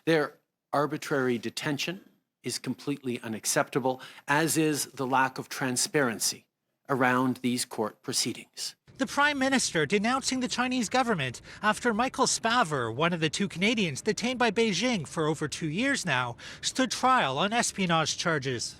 Their arbitrary detention is completely unacceptable, as is the lack of transparency around these court proceedings. The Prime Minister denouncing the Chinese government after Michael Spavor, one of the two Canadians detained by Beijing for over 2 years now, stood trial on espionage charges.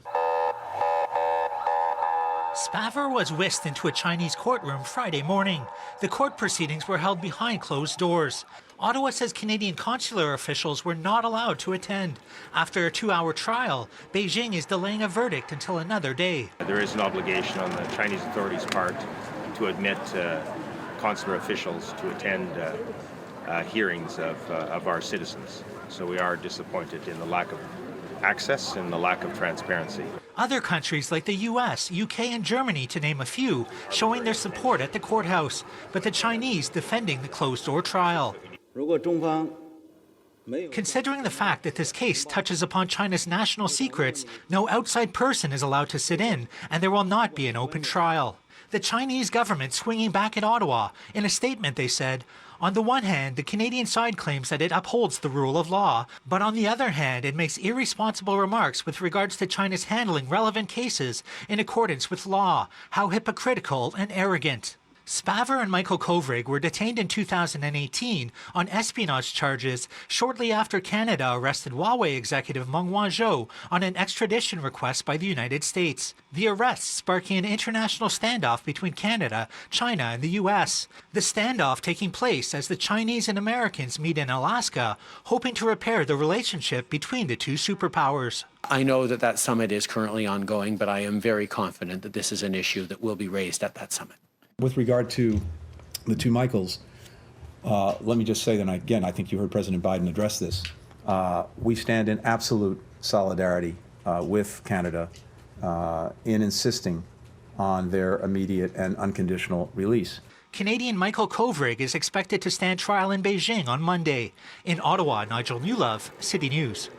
Spavor was whisked into a Chinese courtroom Friday morning. The court proceedings were held behind closed doors. Ottawa says Canadian consular officials were not allowed to attend. After a 2-hour trial, Beijing is delaying a verdict until another day. There is an obligation on the Chinese authorities' part to admit consular officials to attend hearings of our citizens. So we are disappointed in the lack of access and the lack of transparency. Other countries like the US, UK, and Germany, to name a few, showing their support at the courthouse, but the Chinese defending the closed-door trial. Considering the fact that this case touches upon China's national secrets, no outside person is allowed to sit in, and there will not be an open trial. The Chinese government swinging back at Ottawa. In a statement, they said, on the one hand, the Canadian side claims that it upholds the rule of law, but on the other hand, it makes irresponsible remarks with regards to China's handling relevant cases in accordance with law. How hypocritical and arrogant. Spavor and Michael Kovrig were detained in 2018 on espionage charges shortly after Canada arrested Huawei executive Meng Wanzhou on an extradition request by the United States. The arrests sparking an international standoff between Canada, China, and the U.S. The standoff taking place as the Chinese and Americans meet in Alaska, hoping to repair the relationship between the two superpowers. I know that that summit is currently ongoing, but I am very confident that this is an issue that will be raised at that summit. With regard to the two Michaels, let me just say that, again, I think you heard President Biden address this. We stand in absolute solidarity with Canada in insisting on their immediate and unconditional release. Canadian Michael Kovrig is expected to stand trial in Beijing on Monday. In Ottawa, Nigel Newlove, City News.